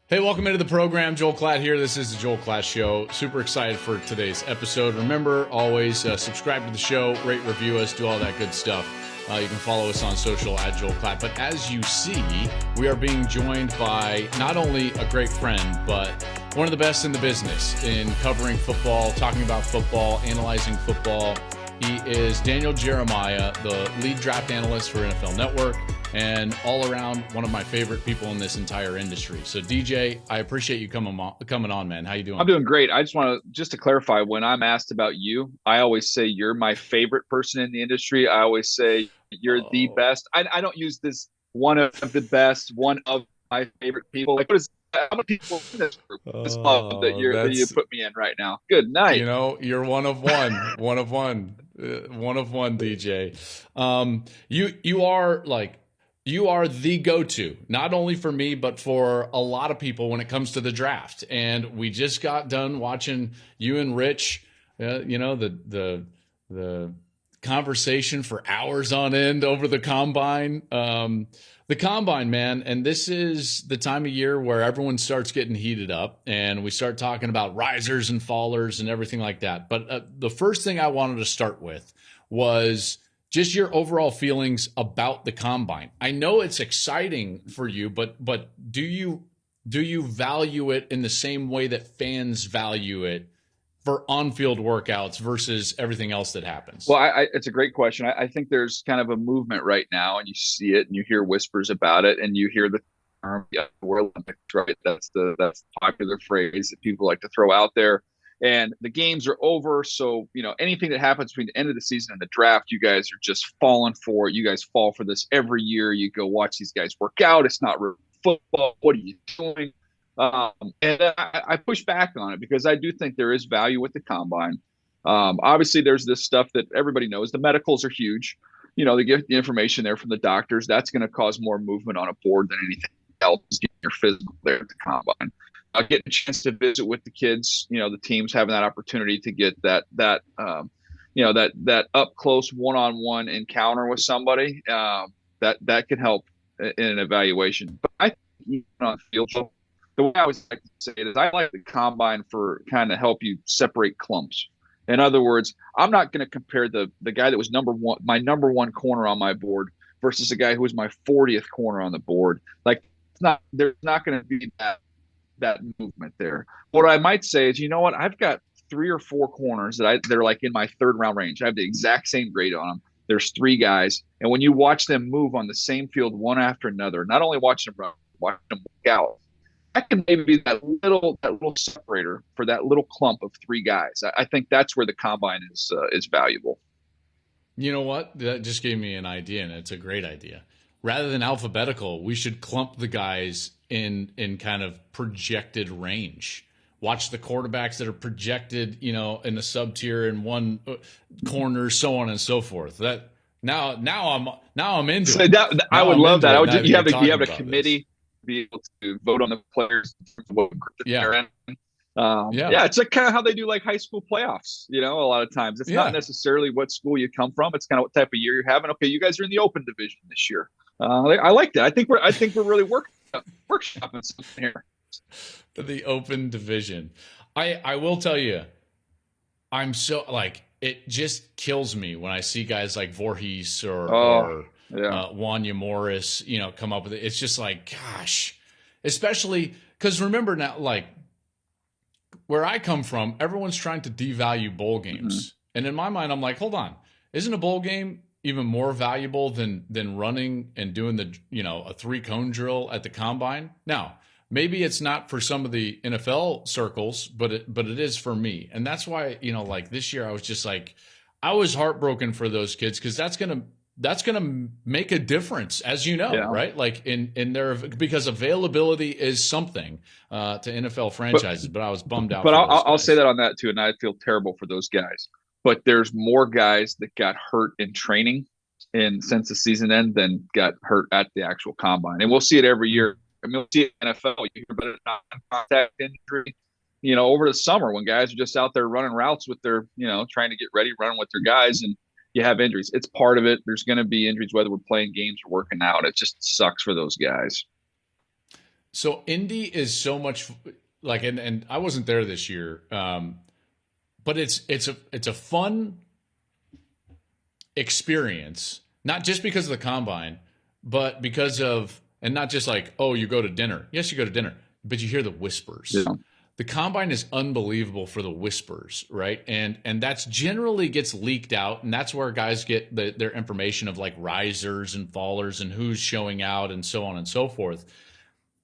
Hey, welcome into the program. Joel Klatt here. This is the Joel Klatt Show. Super excited for today's episode. Remember, always subscribe to the show, rate, review us, do all that good stuff. You can follow us on social at Joel Klatt. But as you see, we are being joined by not only a great friend, but one of the best in the business in covering football, talking about football, analyzing football. He is Daniel Jeremiah, the lead draft analyst for NFL Network, and all around one of my favorite people in this entire industry. So DJ, I appreciate you coming on, man. How you doing? I'm doing great. I just to clarify, when I'm asked about you, I always say you're my favorite person in the industry. I always say you're the best. I don't use this one of the best, one of my favorite people. Like, how many people in this group that you put me in right now? Good night. You know, you're one of one, one of one, DJ. You are the go-to, not only for me, but for a lot of people when it comes to the draft. And we just got done watching you and Rich, the conversation for hours on end over the combine. The combine, man, and this is the time of year where everyone starts getting heated up and we start talking about risers and fallers and everything like that. But the first thing I wanted to start with was just your overall feelings about the combine. I know it's exciting for you, but do you value it in the same way that fans value it for on-field workouts versus everything else that happens? Well, it's a great question. I think there's kind of a movement right now, and you see it, and you hear whispers about it, and you hear the term World Olympics, right? That's the popular phrase that people like to throw out there. And the games are over. So, anything that happens between the end of the season and the draft, you guys are just falling for it. You guys fall for this every year. You go watch these guys work out. It's not real football. What are you doing? And I push back on it because I do think there is value with the combine. Obviously, there's this stuff that everybody knows. The medicals are huge. They get the information there from the doctors. That's going to cause more movement on a board than anything else. Getting your physical there at the combine. Getting a chance to visit with the kids, the teams having that opportunity to get that up close one-on-one encounter with somebody, that can help in an evaluation. But I think on field, the way I always like to say it is I like the combine for kind of help you separate clumps. In other words, I'm not going to compare the guy that was my number one corner on my board versus a guy who was my 40th corner on the board. Like, there's not going to be that movement there. What I might say is, I've got 3 or 4 corners they're like in my third round range. I have the exact same grade on them. There's 3 guys, and when you watch them move on the same field one after another, not only watch them run, watch them work out, that can maybe be that little separator for that little clump of 3 guys. I think that's where the combine is valuable. You know what? That just gave me an idea, and it's a great idea. Rather than alphabetical, we should clump the guys in kind of projected range. Watch the quarterbacks that are projected, in the sub tier in one corner, so on and so forth. That now I'm into so it. I would love that. You have a committee to be able to vote on the players. Yeah. It's like kind of how they do like high school playoffs. A lot of times it's not necessarily what school you come from. It's kind of what type of year you're having. Okay, you guys are in the open division this year. I like that. I think we're really workshopping something here. The open division. I will tell you, I'm so it just kills me when I see guys like Voorhees or Wanya Morris, come up with it. It's just like, gosh, especially because remember now, where I come from, everyone's trying to devalue bowl games. Mm-hmm. And in my mind, I'm like, hold on, isn't a bowl game even more valuable than running and doing a 3-cone drill at the combine? Now, maybe it's not for some of the NFL circles, but it is for me. And that's why, this year I was just like, I was heartbroken for those kids because that's gonna make a difference, as you know, right? Like in their, because availability is something to NFL franchises. But I was bummed out. But I'll say that on that too, and I feel terrible for those guys. But there's more guys that got hurt in training since the season end than got hurt at the actual combine, and we'll see it every year. I mean, we'll see it in NFL. You hear about a non-contact injury, over the summer when guys are just out there running routes with their, trying to get ready, running with their guys, and you have injuries. It's part of it. There's going to be injuries whether we're playing games or working out. It just sucks for those guys. So Indy is so much like, and I wasn't there this year, but it's a fun experience, not just because of the combine, but because of, and not just like, oh, you go to dinner. Yes, you go to dinner, but you hear the whispers. Yeah. The combine is unbelievable for the whispers, right? And that's generally gets leaked out, and that's where guys get their information of like risers and fallers and who's showing out and so on and so forth.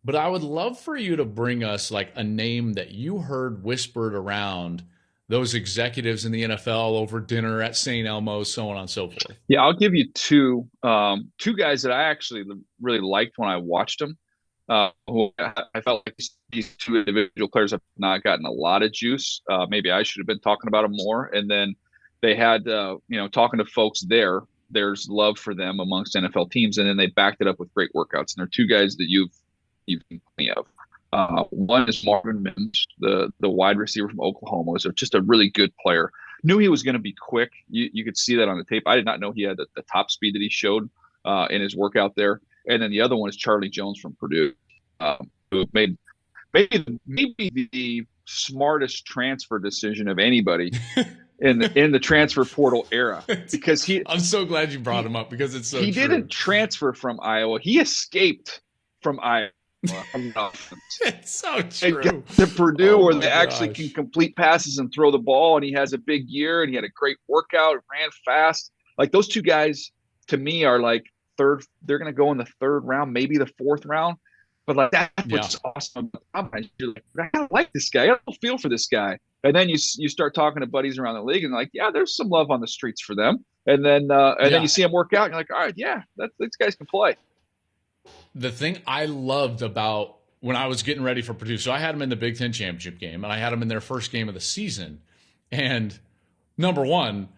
But I would love for you to bring us like a name that you heard whispered around those executives in the NFL over dinner at St. Elmo's, so on and so forth. Yeah, I'll give you two guys that I actually really liked when I watched them. Who I felt like these two individual players have not gotten a lot of juice. Maybe I should have been talking about them more. And then they had, talking to folks there, there's love for them amongst NFL teams. And then they backed it up with great workouts. And they're two guys that you've seen plenty of. One is Marvin Mims, the wide receiver from Oklahoma. Was just a really good player. Knew he was going to be quick. You could see that on the tape. I did not know he had the top speed that he showed in his workout there. And then the other one is Charlie Jones from Purdue, who made maybe the smartest transfer decision of anybody in the transfer portal era. Because I'm so glad you brought him up because it's so he true. Didn't transfer from Iowa. He escaped from Iowa. It's so true. Got to Purdue where they actually can complete passes and throw the ball, and he has a big year, and he had a great workout, ran fast. Like those two guys to me are like third. They're going to go in the third round, maybe the fourth round. But like that's what's awesome. You're like, I like this guy. I don't feel for this guy. And then you start talking to buddies around the league, and like, yeah, there's some love on the streets for them. And then then you see them work out, and you're like, all right, yeah, these guys can play. The thing I loved about when I was getting ready for Purdue, so I had them in the Big Ten championship game, and I had them in their first game of the season. And number one,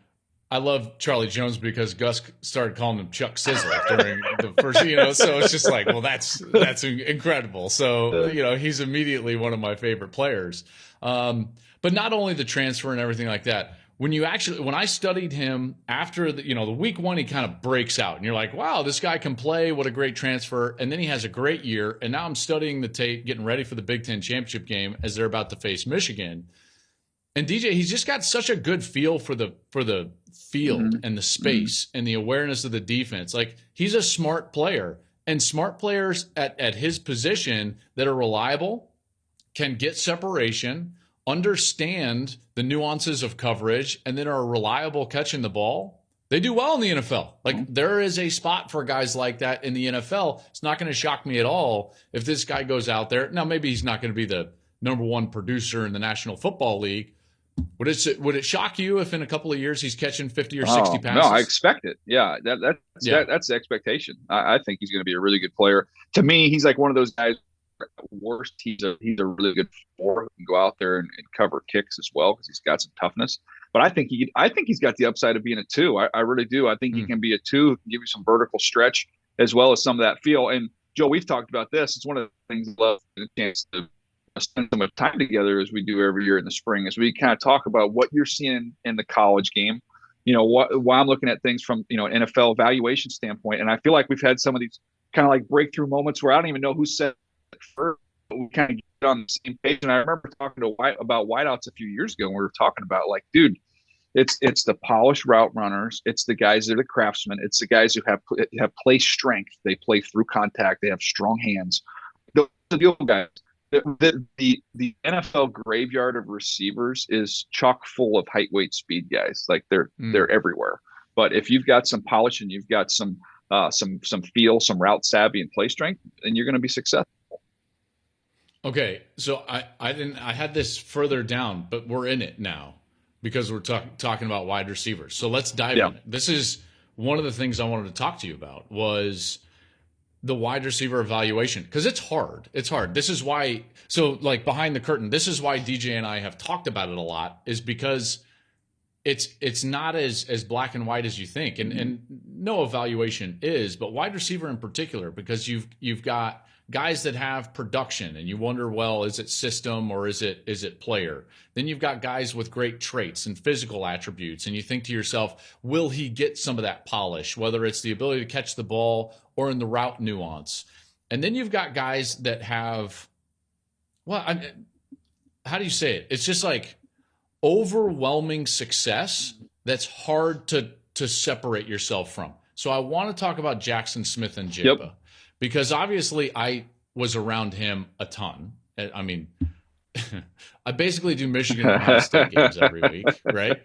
I love Charlie Jones because Gus started calling him Chuck Sizzler during the first, so it's just like, well, that's incredible. So, he's immediately one of my favorite players. But not only the transfer and everything like that, when I studied him after the week one, he kind of breaks out and you're like, wow, this guy can play. What a great transfer. And then he has a great year. And now I'm studying the tape, getting ready for the Big Ten championship game as they're about to face Michigan. And DJ, he's just got such a good feel for the field and the space and the awareness of the defense. Like he's a smart player, and smart players at his position that are reliable can get separation, understand the nuances of coverage, and then are reliable catching the ball. They do well in the NFL. Like there is a spot for guys like that in the NFL. It's not going to shock me at all if this guy goes out there. Now, maybe he's not going to be the number one producer in the National Football League. Would it shock you if in a couple of years he's catching 50 or 60 passes? No, I expect it. Yeah, that's the expectation. I think he's going to be a really good player. To me, he's like one of those guys. At worst, he's a really good forward who can go out there and cover kicks as well because he's got some toughness. But I think he's got the upside of being a 2. I really do. I think he can be a 2, who can give you some vertical stretch as well as some of that feel. And Joe, we've talked about this. It's one of the things I love, the chance to spend so much time together as we do every year in the spring, as we kind of talk about what you're seeing in the college game. Why I'm looking at things from NFL evaluation standpoint, and I feel like we've had some of these kind of like breakthrough moments where I don't even know who said it first, but we kind of get on the same page. And I remember talking to about wideouts a few years ago, and we were talking about like, dude, it's the polished route runners, it's the guys that are the craftsmen, it's the guys who have play strength, they play through contact, they have strong hands. Those are the old guys. The NFL graveyard of receivers is chock full of height, weight, speed guys. Like they're everywhere. But if you've got some polish and you've got some feel, some route savvy and play strength, then you're going to be successful. Okay, so I had this further down, but we're in it now because we're talking about wide receivers. So let's dive in. This is one of the things I wanted to talk to you about was the wide receiver evaluation, because it's hard. It's hard. This is why, so like behind the curtain, this is why DJ and I have talked about it a lot, is because it's not as black and white as you think. And no evaluation is, but wide receiver in particular, because you've got guys that have production and you wonder, well, is it system or is it player? Then you've got guys with great traits and physical attributes, and you think to yourself, will he get some of that polish, whether it's the ability to catch the ball or in the route nuance? And then you've got guys that have, how do you say it? It's just like overwhelming success that's hard to separate yourself from. So I want to talk about Jaxon Smith-Njigba because obviously I was around him a ton. I mean, I basically do Michigan and Ohio State games every week, right?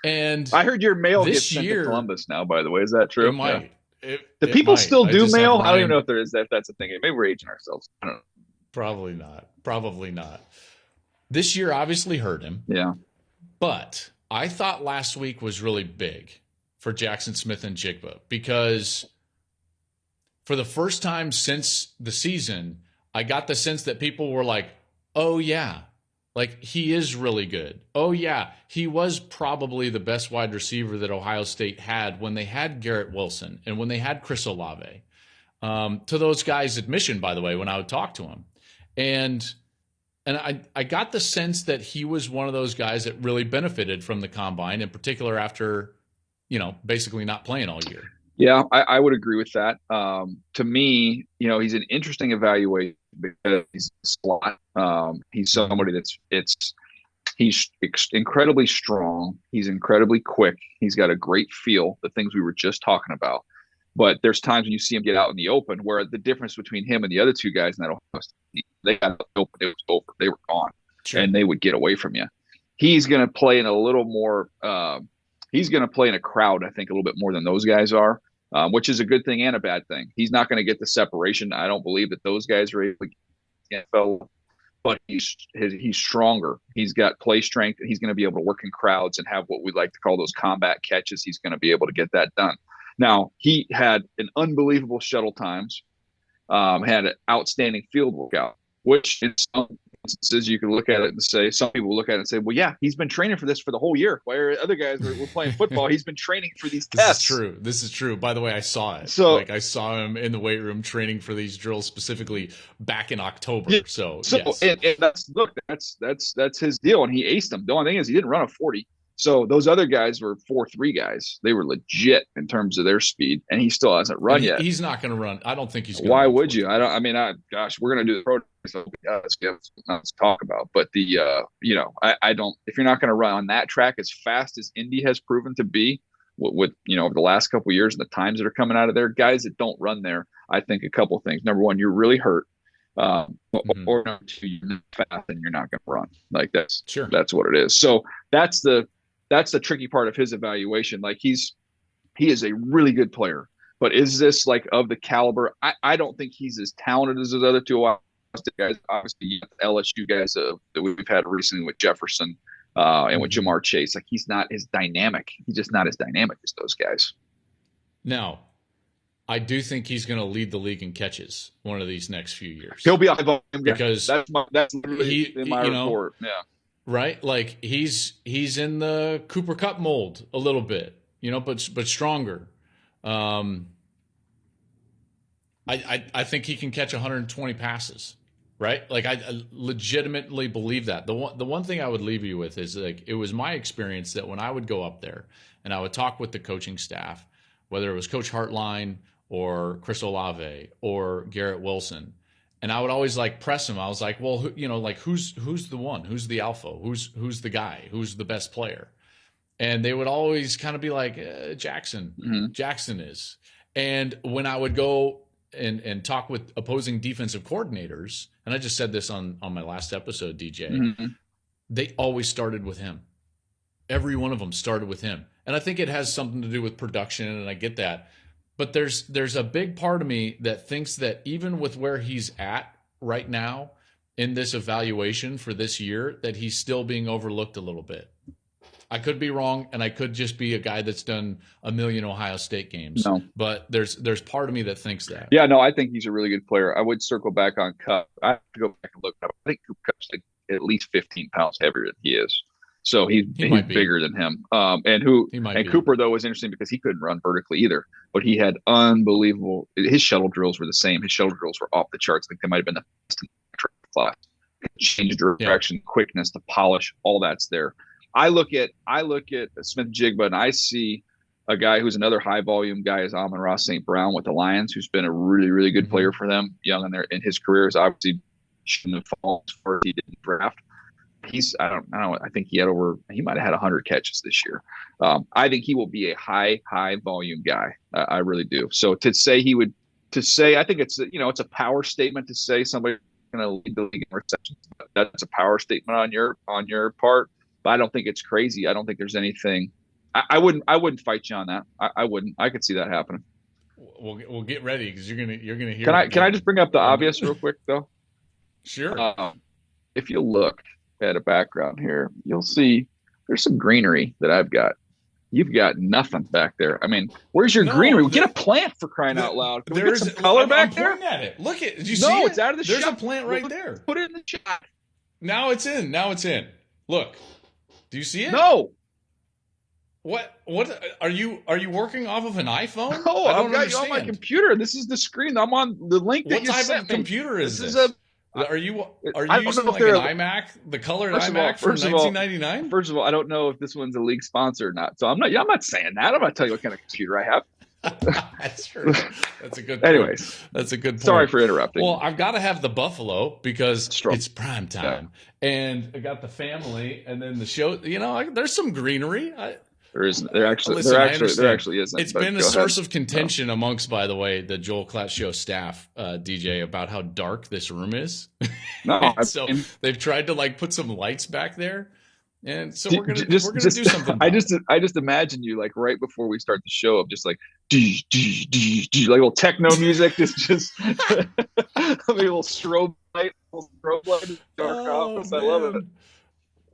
And I heard your mail gets sent to Columbus now, by the way. Is that true? It might. Do people still do mail? I don't even know if that's a thing. Maybe we're aging ourselves. I don't know. Probably not. Probably not. This year obviously hurt him. Yeah. But I thought last week was really big for Jaxon Smith-Njigba because for the first time since the season, I got the sense that people were like, oh, yeah, like he is really good. Oh, yeah, he was probably the best wide receiver that Ohio State had when they had Garrett Wilson and when they had Chris Olave. To those guys' admission, by the way, when I would talk to him. And I got the sense that he was one of those guys that really benefited from the combine, in particular after, basically not playing all year. Yeah, I would agree with that. To me, he's an interesting evaluation because he's a slot. He's somebody he's incredibly strong. He's incredibly quick. He's got a great feel, the things we were just talking about. But there's times when you see him get out in the open where the difference between him and the other two guys in that Ohio State, they got open, it was over. They were gone, and they would get away from you. He's going to play in a little more he's going to play in a crowd, I think, a little bit more than those guys are, which is a good thing and a bad thing. He's not going to get the separation. I don't believe that those guys are able to get NFL, but he's stronger. He's got play strength, and he's going to be able to work in crowds and have what we like to call those combat catches. He's going to be able to get that done. Now, he had an unbelievable shuttle times, had an outstanding field workout, which in some instances you can look at it and say, some people look at it and say, well, yeah, he's been training for this for the whole year. While other guys were playing football, he's been training for these tests. This is true. By the way, I saw it. So, I saw him in the weight room training for these drills specifically back in October. Yeah, yes. And that's his deal, and he aced them. The only thing is he didn't run a 40. So those other guys were 4.3 guys. They were legit in terms of their speed, and he still hasn't run yet. He's not going to run. I don't think he's going to. Why would you? Gosh, we're going to do the pro day, so let's talk about. But I don't. If you're not going to run on that track as fast as Indy has proven to be, with over the last couple of years and the times that are coming out of there, guys that don't run there, I think a couple of things. Number one, you're really hurt. Or number two, you're not fast and you're not going to run. Like that's what it is. So that's the tricky part of his evaluation. Like he is a really good player, but is this like of the caliber? I don't think he's as talented as those other two guys. Obviously, LSU guys that we've had recently with Jefferson and with Jamar Chase. Like he's not as dynamic. He's just not as dynamic as those guys. Now, I do think he's going to lead the league in catches one of these next few years. He'll be a high volume guy. Because that's literally in my report. Yeah. Right? Like he's in the Cooper Kupp mold a little bit, but stronger. I think he can catch 120 passes, right? Like I legitimately believe that. The one thing I would leave you with is like it was my experience that when I would go up there and I would talk with the coaching staff, whether it was Coach Hartline or Chris Olave or Garrett Wilson, and I would always press him. I was like, well, who's the one? Who's the alpha? Who's the guy? Who's the best player? And they would always kind of be like, Jaxon. Mm-hmm. Jaxon is. And when I would go and talk with opposing defensive coordinators, and I just said this on my last episode, DJ, they always started with him. Every one of them started with him. And I think it has something to do with production, and I get that. But there's a big part of me that thinks that even with where he's at right now in this evaluation for this year, that he's still being overlooked a little bit. I could be wrong, and I could just be a guy that's done a million Ohio State games. No. But there's part of me that thinks that. Yeah, no, I think he's a really good player. I would circle back on Kupp. I have to go back and look up. I think Kupp's at least 15 pounds heavier than he is. So he's bigger than him. And Cooper, though, was interesting because he couldn't run vertically either. But he had unbelievable – his shuttle drills were the same. His shuttle drills were off the charts. I think they might have been the best in the class. Change direction, quickness, the polish, all that's there. I look at Smith-Njigba, and I see A guy who's another high volume guy is Amon-Ra St. Brown with the Lions, who's been a really, really good player for them. Young in his career, is obviously shouldn't have fallen as far as he didn't draft. I don't know. I think he might have had 100 catches this year. I think he will be a high volume guy. I really do. So I think it's it's a power statement to say somebody's going to lead the league in receptions. That's a power statement on your part, but I don't think it's crazy. I don't think there's anything. I wouldn't fight you on that. I wouldn't. I could see that happening. We'll get ready because you're gonna hear. Can I just bring up the obvious real quick though? Sure. If you look at a background here, you'll see there's some greenery that I've got. You've got nothing back there. I mean, where's your greenery? Get a plant for crying out loud. Can we get some color back there? At it. Look at. Did you see it? No, it's out of the shot. There's a plant right there. Put it in the shot. Now it's in. Look. Do you see it? No. What are you working off of an iPhone? No, I've got you on my computer. This is the screen. I'm on the link that you sent me. What type of computer is this? Are you using like an iMac, the colored iMac from 1999? First of all, I don't know if this one's a league sponsor or not. So I'm not saying that. I'm not telling you what kind of computer I have. That's true. That's a good point. Anyways, that's a good point. Sorry for interrupting. Well, I've got to have the Buffalo because it's prime time, and I got the family, and then the show. There's some greenery. There actually isn't. It's been a source of contention amongst, by the way, the Joel Klatt show staff, DJ, about how dark this room is. No, so they've tried to put some lights back there, and so we're gonna do something. I just imagine you right before we start the show of just like little techno music, just a little strobe light, dark office. I love it,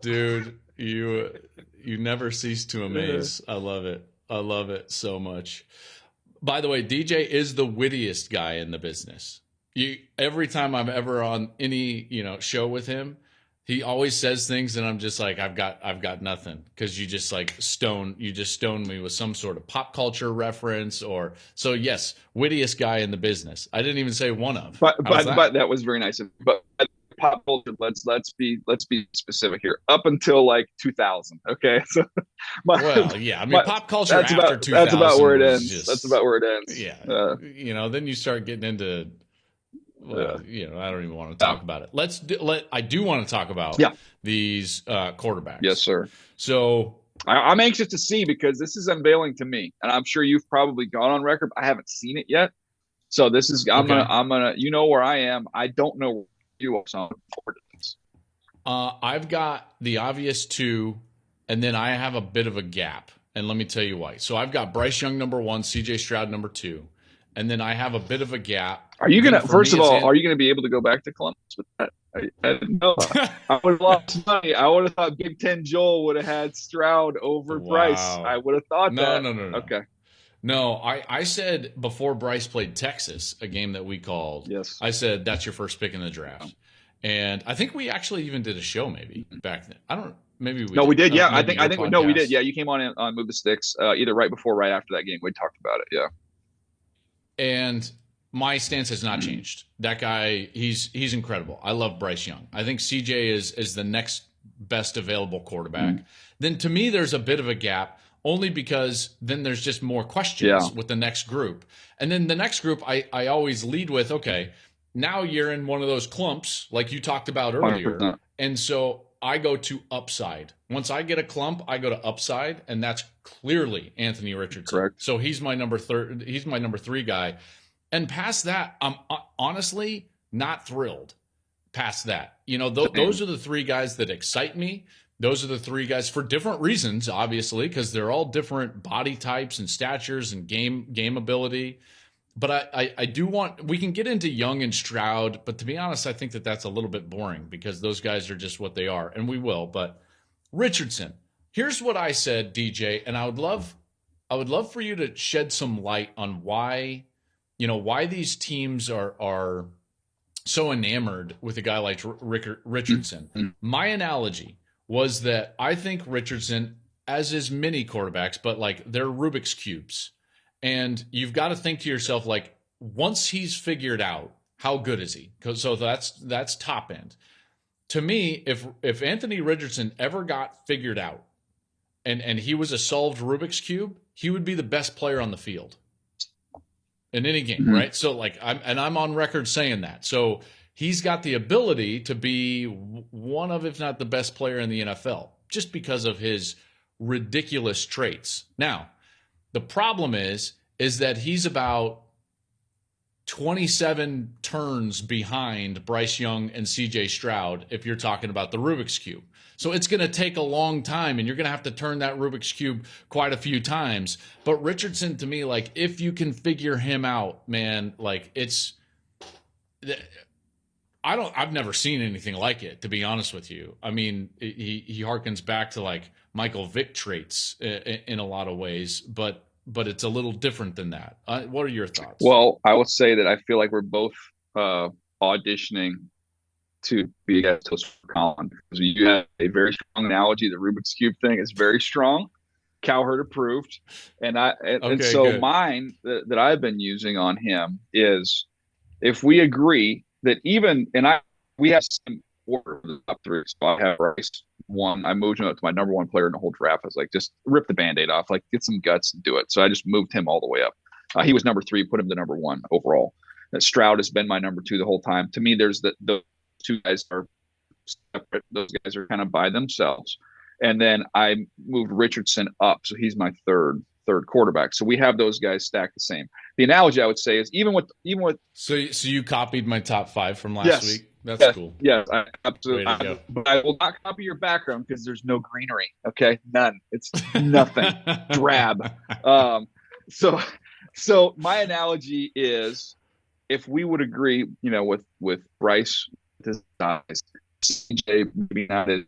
dude. You never cease to amaze. I love it so much. By the way, DJ is the wittiest guy in the business. Every time I'm ever on any show with him, he always says things, and I'm just like, I've got nothing, because you just stone me with some sort of pop culture reference so. Yes, wittiest guy in the business. I didn't even say one of. But that was very nice. But pop culture, let's be specific here. Up until 2000, okay. So, pop culture after 2000. That's about where it ends. That's about where it ends. Yeah, then you start getting into. I don't even want to talk about it. I do want to talk about these quarterbacks. Yes, sir. So I'm anxious to see, because this is unveiling to me, and I'm sure you've probably gone on record. I haven't seen it yet, so this is I'm gonna where I am. I don't know where you are, so I'm looking forward to this. I've got the obvious two, and then I have a bit of a gap, and let me tell you why. So I've got Bryce Young number 1, CJ Stroud number 2. And then I have a bit of a gap. Are you gonna be able to go back to Columbus with that? I didn't know. I would have lost money. I would have thought Big Ten Joel would have had Stroud over Bryce. I would have thought that. No. Okay. No, I said before Bryce played Texas, a game that we called. Yes. I said that's your first pick in the draft, and I think we actually even did a show maybe back then. I don't. Maybe we. No, we did. Yeah, I think we did. Yeah, you came on Move the Sticks either right before or right after that game. We talked about it. Yeah. And my stance has not changed. That guy, he's incredible. I love Bryce Young. I think CJ is the next best available quarterback. Then to me, there's a bit of a gap, only because then there's just more questions with the next group. And then the next group, I always lead with, okay, now you're in one of those clumps like you talked about earlier. 100%. And so I go to upside. Once I get a clump, I go to upside, and that's clearly Anthony Richardson. Correct. So he's my number 3 guy. And past that, I'm honestly not thrilled. Past that, those are the 3 guys that excite me. Those are the 3 guys for different reasons, obviously, because they're all different body types and statures and game ability. But I do want – we can get into Young and Stroud, but to be honest, I think that's a little bit boring, because those guys are just what they are, and we will. But Richardson, here's what I said, DJ, and I would love for you to shed some light on why these teams are so enamored with a guy like Richardson. Mm-hmm. My analogy was that I think Richardson, as is many quarterbacks, but they're Rubik's Cubes. And you've got to think to yourself, once he's figured out, how good is he? So that's top end. To me, if Anthony Richardson ever got figured out, and he was a solved Rubik's Cube, he would be the best player on the field in any game, right? So like I'm on record saying that. So he's got the ability to be one of, if not the best player in the NFL, just because of his ridiculous traits. Now, the problem is that he's about 27 turns behind Bryce Young and CJ Stroud if you're talking about the Rubik's Cube. So it's going to take a long time, and you're going to have to turn that Rubik's Cube quite a few times. But Richardson, to me, like, if you can figure him out, man, like, I've never seen anything like it, to be honest with you. I mean, he harkens back to, like, Michael Vick traits in a lot of ways, but it's a little different than that. What are your thoughts? Well, I will say that I feel like we're both auditioning to be a guest host for Colin, because you have a very strong analogy. The Rubik's Cube thing is very strong. Cowherd approved. And good. Mine that I've been using on him is, if we agree that we have some order of the top three. So I have Bryce one. I moved him up to my number one player in the whole draft. I was like, just rip the Band-Aid off, like get some guts and do it. So I just moved him all the way up. He was number 3, put him to number 1 overall. Stroud has been my number 2 the whole time. To me, there's the two guys are separate. Those guys are kind of by themselves. And then I moved Richardson up, so he's my third quarterback. So we have those guys stacked the same. The analogy I would say is even with So you copied my top 5 from last week. That's cool. Yes, I absolutely. But I will not copy your background because there's no greenery. Okay, none. It's nothing. Drab. So my analogy is, if we would agree, with Bryce, his size, CJ maybe not as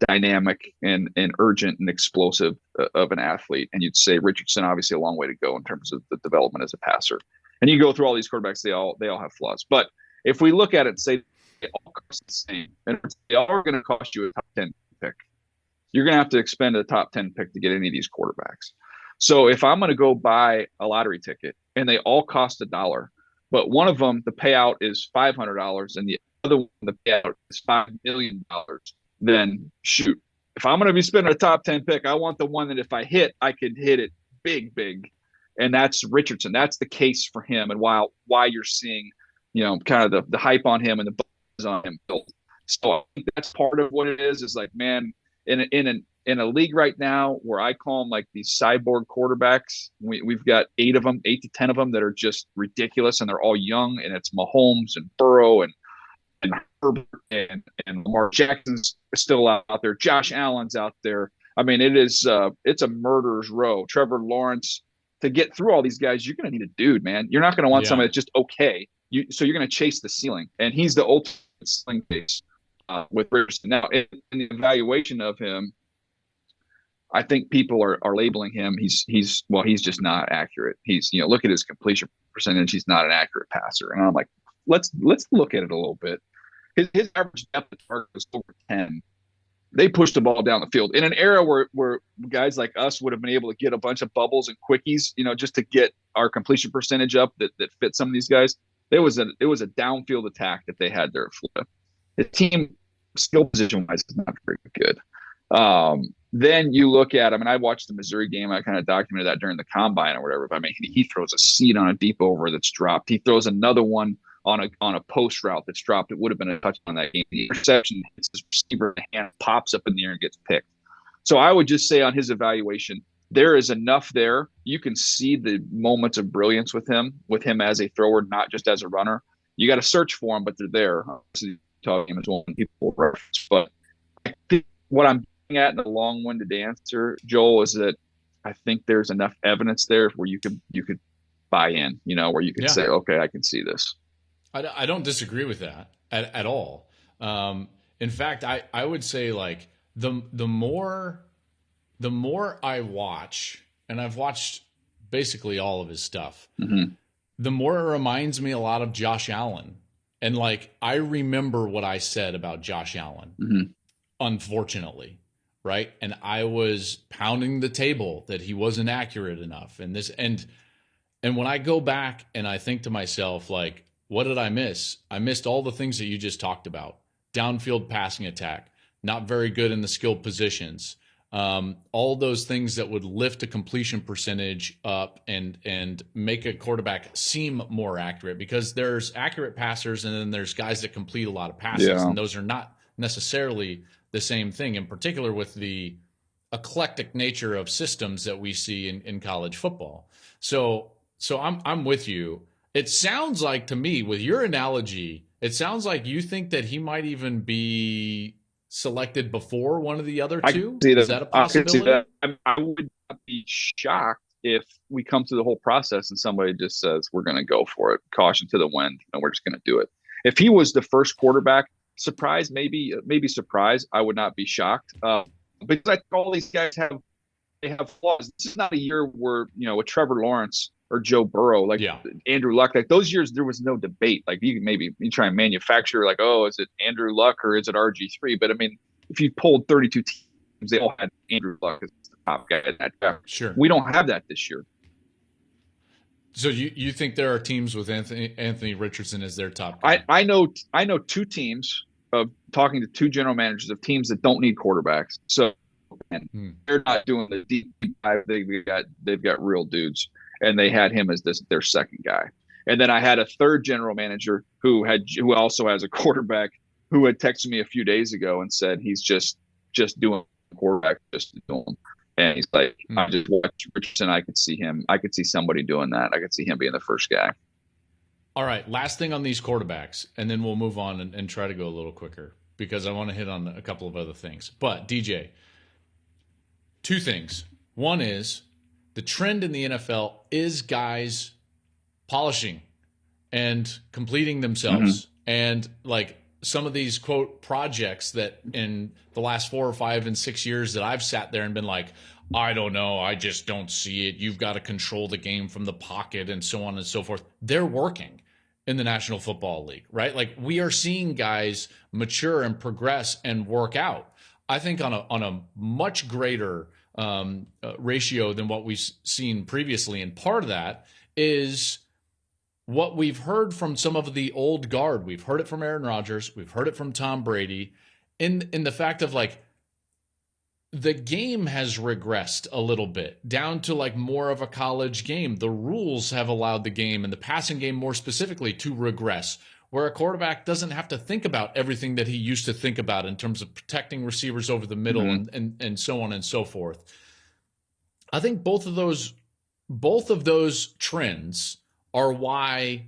dynamic and urgent and explosive of an athlete, and you'd say Richardson obviously a long way to go in terms of the development as a passer. And you go through all these quarterbacks, they all have flaws. But if we look at it and say they all cost the same, and they all are going to cost you a top 10 pick, you're going to have to expend a top 10 pick to get any of these quarterbacks. So if I'm going to go buy a lottery ticket and they all cost $1, but one of them, the payout is $500, and the other one, the payout is $5 million, then shoot. If I'm going to be spending a top 10 pick, I want the one that if I hit, I could hit it big. And that's Richardson. That's the case for him, and why you're seeing, kind of the hype on him and the buzz on him built. So I think that's part of what it is like, man, in a league right now where I call them like these cyborg quarterbacks, we've got 8 to 10 of them that are just ridiculous, and they're all young, and it's Mahomes and Burrow and Herbert and Lamar Jackson's still out there. Josh Allen's out there. I mean, it's a murderer's row. Trevor Lawrence. To get through all these guys, you're going to need a dude, man. You're not going to want somebody that's just okay. So you're going to chase the ceiling, and he's the ultimate ceiling case with Richardson. Now, in the evaluation of him, I think people are labeling him. He's just not accurate. He's look at his completion percentage. He's not an accurate passer, and I'm like, let's look at it a little bit. His average depth of target was over 10. They pushed the ball down the field in an era where guys like us would have been able to get a bunch of bubbles and quickies, just to get our completion percentage up that fit some of these guys. It was a downfield attack that they had there at Florida. The team skill position wise is not very good. Then you look at him, and I watched the Missouri game. I kind of documented that during the combine or whatever. But I mean, he throws a seed on a deep over that's dropped. He throws another one on a post route that's dropped. It would have been a touchdown that game. The interception hits his receiver in the hand, pops up in the air and gets picked. So I would just say on his evaluation, there is enough there. You can see the moments of brilliance with him as a thrower, not just as a runner. You got to search for them, but they're there. Obviously, talking as one people reference. But I think what I'm getting at in a long-winded answer, Joel, is that I think there's enough evidence there where you could buy in, where you could say, okay, I can see this. I don't disagree with that at all. In fact, I would say like the more I watch, and I've watched basically all of his stuff, the more it reminds me a lot of Josh Allen. And like, I remember what I said about Josh Allen, unfortunately, right? And I was pounding the table that he wasn't accurate enough. And when I go back and I think to myself, like, what did I miss? I missed all the things that you just talked about. Downfield passing attack, not very good in the skilled positions. all those things that would lift a completion percentage up and make a quarterback seem more accurate, because there's accurate passers and then there's guys that complete a lot of passes, and those are not necessarily the same thing, in particular with the eclectic nature of systems that we see in college football. So I'm with you. It sounds like to me, with your analogy, it sounds like you think that he might even be selected before one of the other two. Is that a possibility? I would not be shocked if we come through the whole process and somebody just says, we're going to go for it, caution to the wind, and we're just going to do it. If he was the first quarterback, surprise, maybe surprise, I would not be shocked. Because I think all these guys have flaws. This is not a year where, with Trevor Lawrence or Joe Burrow, Andrew Luck, like those years, there was no debate. Like you try and manufacture like, oh, is it Andrew Luck or is it RG3? But I mean, if you pulled 32 teams, they all had Andrew Luck as the top guy in that draft. Sure. We don't have that this year. So you think there are teams with Anthony Richardson as their top guy? I know two teams of talking to two general managers of teams that don't need quarterbacks. So they're not doing the deep dive. They've got real dudes, and they had him as their second guy. And then I had a third general manager who also has a quarterback who had texted me a few days ago and said he's just doing quarterback, just doing. And he's like, I just watched Richardson. I could see him. I could see somebody doing that. I could see him being the first guy. All right, last thing on these quarterbacks, and then we'll move on and try to go a little quicker because I want to hit on a couple of other things. But, DJ, two things. One is the trend in the NFL is guys polishing and completing themselves. And, like, some of these, quote, projects that in the last 4 or 5 and 6 years that I've sat there and been like, I don't know, I just don't see it. You've got to control the game from the pocket and so on and so forth. They're working in the National Football League, right? Like we are seeing guys mature and progress and work out, I think on a much greater ratio than what we've seen previously. And part of that is what we've heard from some of the old guard. We've heard it from Aaron Rodgers. We've heard it from Tom Brady in the fact of like, the game has regressed a little bit down to like more of a college game. The rules have allowed the game and the passing game more specifically to regress, where a quarterback doesn't have to think about everything that he used to think about in terms of protecting receivers over the middle and so on and so forth. I think both of those trends are why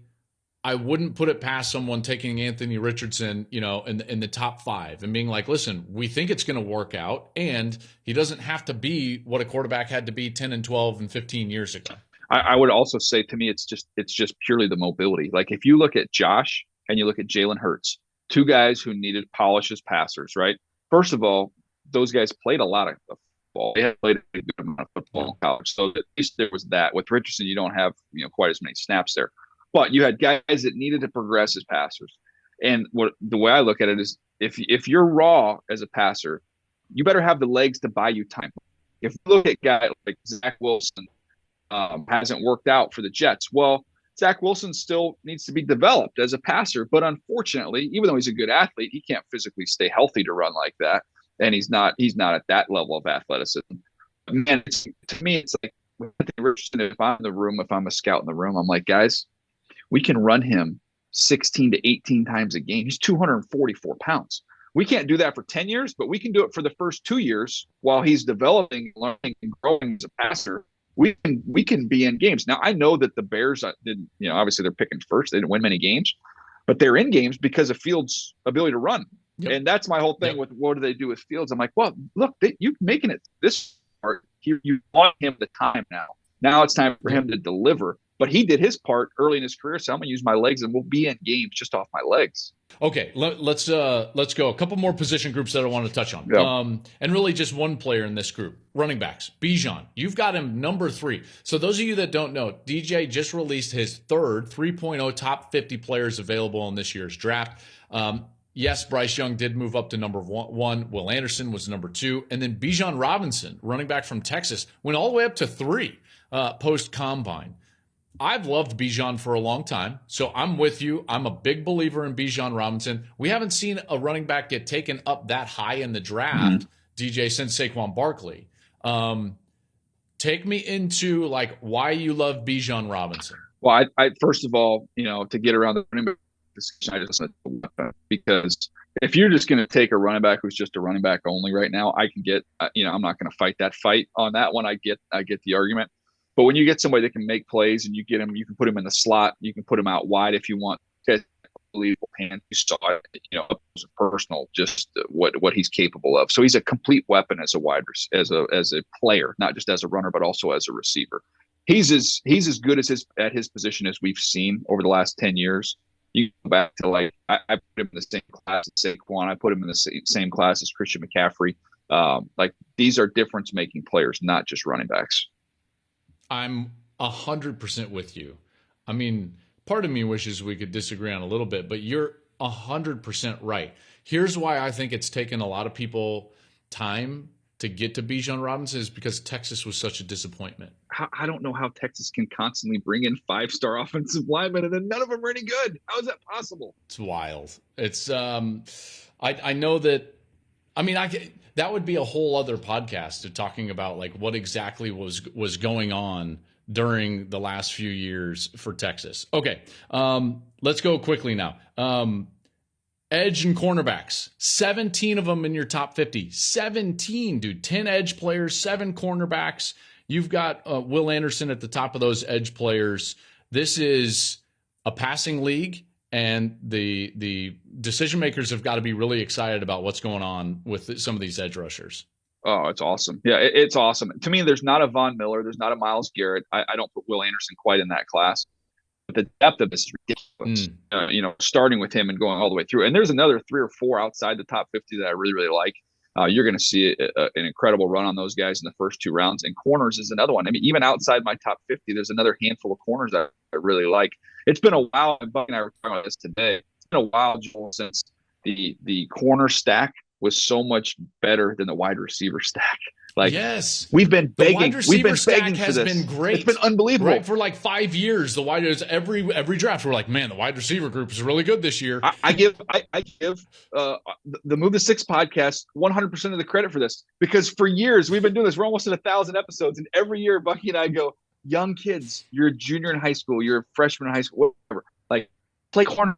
I wouldn't put it past someone taking Anthony Richardson, in the top 5 and being like, listen, we think it's going to work out, and he doesn't have to be what a quarterback had to be 10 and 12 and 15 years ago. I would also say, to me, it's just purely the mobility. Like if you look at Josh and you look at Jalen Hurts, two guys who needed polish as passers, right? First of all, those guys played a lot of football. They had played a good amount of football in college, so at least there was that. With Richardson, you don't have quite as many snaps there. But you had guys that needed to progress as passers. And the way I look at it is if you're raw as a passer, you better have the legs to buy you time. If you look at guys like Zach Wilson, hasn't worked out for the Jets. Well, Zach Wilson still needs to be developed as a passer. But unfortunately, even though he's a good athlete, he can't physically stay healthy to run like that. And he's not at that level of athleticism. Man, to me, it's like Richardson, if I'm a scout in the room, I'm like, guys, we can run him 16 to 18 times a game. He's 244 pounds. We can't do that for 10 years, but we can do it for the first 2 years while he's developing, learning, and growing as a passer. We can be in games. Now, I know that the Bears didn't, obviously they're picking first. They didn't win many games, but they're in games because of Fields' ability to run. Yep. And that's my whole thing with what do they do with Fields? I'm like, well, look, you're making it this part. You want him the time now. Now it's time for him to deliver. But he did his part early in his career, so I'm going to use my legs, and we'll be in games just off my legs. Okay, let's go. A couple more position groups that I want to touch on. Yep. And really just one player in this group, running backs. Bijan, you've got him number 3. So those of you that don't know, DJ just released his third 3.0 top 50 players available in this year's draft. Yes, Bryce Young did move up to number 1. Will Anderson was number 2. And then Bijan Robinson, running back from Texas, went all the way up to 3 post-combine. I've loved Bijan for a long time, so I'm with you. I'm a big believer in Bijan Robinson. We haven't seen a running back get taken up that high in the draft DJ, since Saquon Barkley. Take me into like why you love Bijan Robinson. Well, I first of all, to get around the running back discussion, I just said because if you're just going to take a running back who's just a running back only right now, I can get, I'm not going to fight that fight on that one. I get the argument. But when you get somebody that can make plays and you get him, you can put him in the slot, you can put him out wide if you want. Unbelievable hands. You saw it, up close and personal, just what he's capable of. So he's a complete weapon as a as a player, not just as a runner, but also as a receiver. He's as good as at his position as we've seen over the last 10 years. You go back to I put him in the same class as Saquon. I put him in the same class as Christian McCaffrey. These are difference-making players, not just running backs. I'm 100% with you. I mean, part of me wishes we could disagree on a little bit, but you're 100% right. Here's why I think it's taken a lot of people time to get to Bijan Robinson is because Texas was such a disappointment. I don't know how Texas can constantly bring in 5-star offensive linemen and then none of them are any good. How is that possible? It's wild. It's I know that. I mean, that would be a whole other podcast of talking about like what exactly was going on during the last few years for Texas. Okay, let's go quickly now. Edge and cornerbacks, 17 of them in your top 50. 17, dude. 10 edge players, 7 cornerbacks. You've got Will Anderson at the top of those edge players. This is a passing league, and the decision makers have got to be really excited about what's going on with some of these edge rushers. Oh, it's awesome. Yeah, it's awesome. To me, there's not a Von Miller. There's not a Myles Garrett. I don't put Will Anderson quite in that class. But the depth of this is ridiculous, starting with him and going all the way through. And there's another 3 or 4 outside the top 50 that I really, really like. You're going to see an incredible run on those guys in the first 2 rounds. And corners is another one. I mean, even outside my top 50, there's another handful of corners that I really like. It's been a while, and Buck and I were talking about this today. It's been a while, Joel, since the corner stack was so much better than the wide receiver stack. Yes, we've been begging. The wide receiver stack has been great. It's been unbelievable. Right, for like 5 years, the wide every draft we're like, man, the wide receiver group is really good this year. I give the Move the Six podcast 100% of the credit for this, because for years we've been doing this. We're almost at 1,000 episodes, and every year Bucky and I go, young kids, you're a junior in high school, you're a freshman in high school, whatever. Play corner.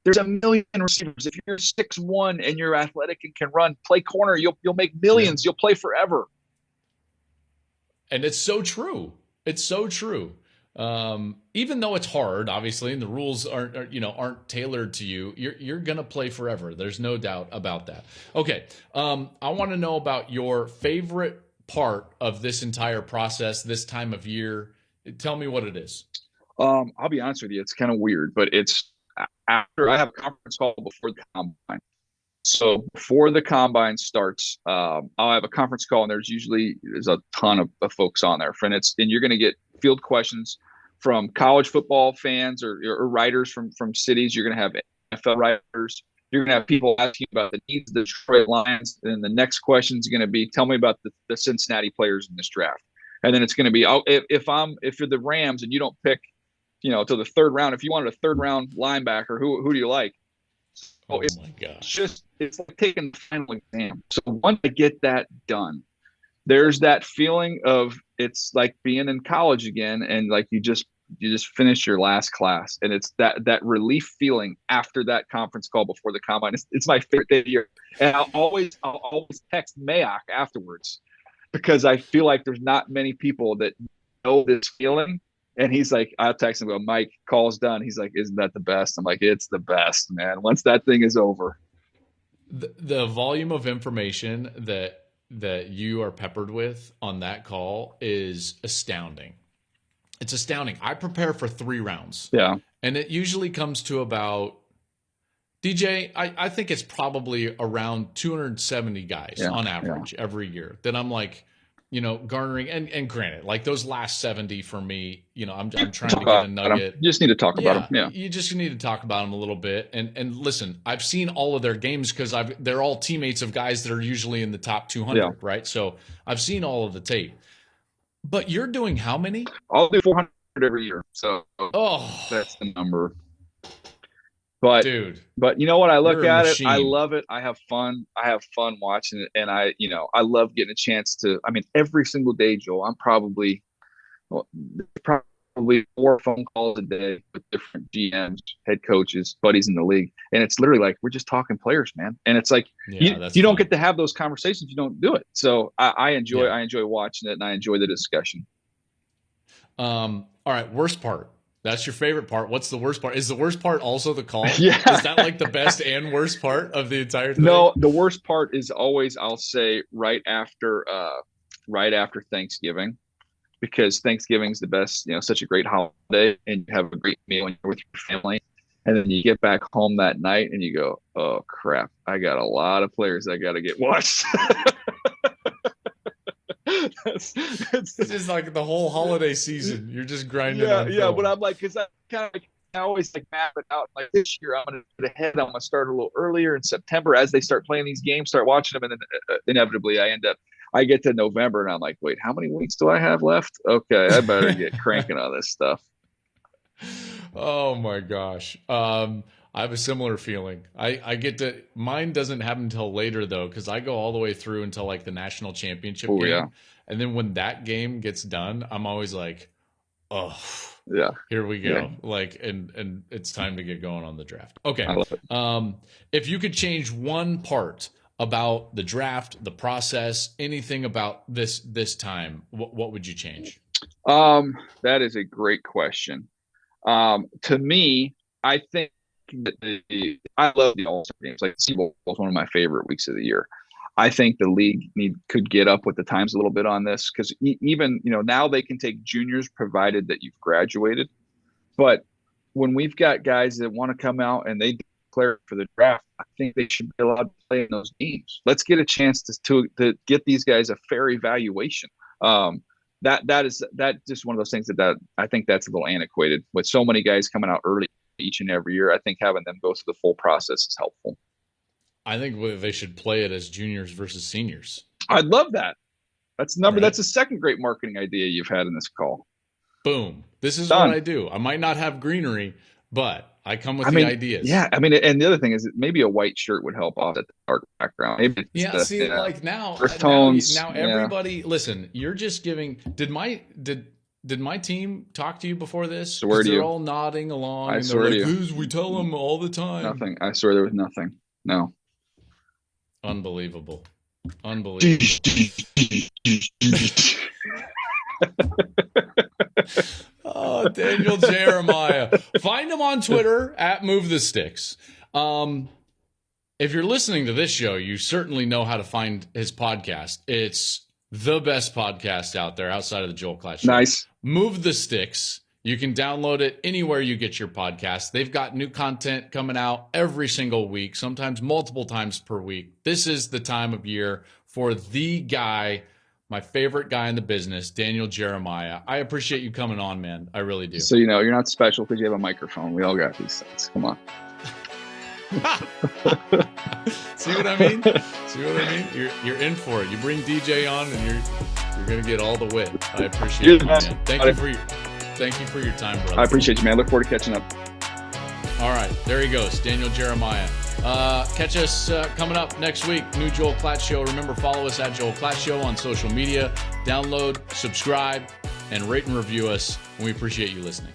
There's a million receivers. If you're 6'1" and you're athletic and can run, play corner. You'll make millions. Yeah. You'll play forever. And it's so true. It's so true. Even though it's hard, obviously, and the rules aren't tailored to you, you're gonna play forever. There's no doubt about that. Okay, I want to know about your favorite part of this entire process, this time of year. Tell me what it is. I'll be honest with you. It's kind of weird, but it's after I have a conference call before the combine. So before the combine starts, I'll have a conference call, and there's a ton of folks on there. And you're going to get field questions from college football fans or writers from cities. You're going to have NFL writers. You're going to have people asking about the needs of the Detroit Lions. And then the next question is going to be, tell me about the Cincinnati players in this draft. And then it's going to be, if you're the Rams and you don't pick, till the 3rd round, if you wanted a 3rd round linebacker, who do you like? Oh my gosh. It's like taking the final exam. So once I get that done, there's that feeling of it's like being in college again, and like you just finished your last class, and it's that relief feeling after that conference call before the combine. It's my favorite day of the year, and I'll always text Mayock afterwards, because I feel like there's not many people that know this feeling. And he's like, I'll text him, go, Mike, call's done. He's like, isn't that the best? I'm like, it's the best, man. Once that thing is over. The volume of information that you are peppered with on that call is astounding. It's astounding. I prepare for 3 rounds. Yeah. And it usually comes to about, DJ, I think it's probably around 270 guys on average every year that I'm like, garnering, and granted, like those last 70 for me, I'm trying to get a nugget. You just need to talk about them. Yeah. You just need to talk about them a little bit. And listen, I've seen all of their games because they're all teammates of guys that are usually in the top 200, right? So I've seen all of the tape. But you're doing how many? I'll do 400 every year. So that's the number. But dude, but you know what? I look at machine. it. I love it. I have fun. I have fun watching it, and I love getting a chance to. I mean, every single day, Joel, I'm probably 4 phone calls a day with different GMs, head coaches, buddies in the league, and it's literally like we're just talking players, man. And it's like you don't get to have those conversations if you don't do it. So I enjoy watching it, and I enjoy the discussion. All right, worst part. That's your favorite part. What's the worst part? Is the worst part also the call? Yeah. Is that like the best and worst part of the entire thing? No, the worst part is always, I'll say, right after Thanksgiving, because Thanksgiving's the best, such a great holiday, and you have a great meal when you're with your family. And then you get back home that night and you go, oh crap, I got a lot of players I got to get watched. It's just like the whole holiday season. You're just grinding on film. Yeah, but I'm like, because I kind of I always map it out. Like this year, I'm going to get ahead. I'm going to start a little earlier in September as they start playing these games, start watching them, and then inevitably I get to November and I'm like, wait, how many weeks do I have left? Okay, I better get cranking on this stuff. Oh my gosh. I have a similar feeling. Mine doesn't happen until later though, because I go all the way through until like the national championship game. Yeah. And then when that game gets done, I'm always like, oh yeah, here we go. Yeah. Like, and it's time to get going on the draft. Okay. I love it. If you could change one part about the draft, the process, anything about this time, what would you change? That is a great question. To me, I think I love the All-Star games. Like, Super Bowl is one of my favorite weeks of the year. I think the league could get up with the times a little bit on this, because even now they can take juniors provided that you've graduated. But when we've got guys that want to come out and they declare for the draft, I think they should be allowed to play in those games. Let's get a chance to get these guys a fair evaluation. That is just one of those things that I think that's a little antiquated. With so many guys coming out early each and every year, I think having them go through the full process is helpful. I think they should play it as juniors versus seniors. I'd love that. That's That's a second great marketing idea you've had in this call. Boom. This is what I do. I might not have greenery, but I come with the ideas. Yeah. I mean, and the other thing is that maybe a white shirt would help offset the dark background. Maybe like now everybody, listen, you're just giving, did my team talk to you before this? They're all nodding along. I swear to you. We tell them all the time. Nothing. I swear there was nothing. No. Unbelievable. Oh, Daniel Jeremiah. Find him on Twitter at @MoveTheSticks. If you're listening to this show, you certainly know how to find his podcast. It's the best podcast out there outside of the Joel Klatt Show. Nice. Move the Sticks. You can download it anywhere you get your podcast. They've got new content coming out every single week, sometimes multiple times per week. This is the time of year for the guy, my favorite guy in the business, Daniel Jeremiah. I appreciate you coming on, man. I really do. So, you're not special because you have a microphone. We all got these things. Come on. See what I mean? You're in for it. You bring DJ on and you're going to get all the wit. I appreciate it, man. Thank you for your time, brother. I appreciate you, man. Look forward to catching up. All right. There he goes. Daniel Jeremiah. Catch us coming up next week. New Joel Klatt Show. Remember, follow us at Joel Klatt Show on social media. Download, subscribe, and rate and review us. And we appreciate you listening.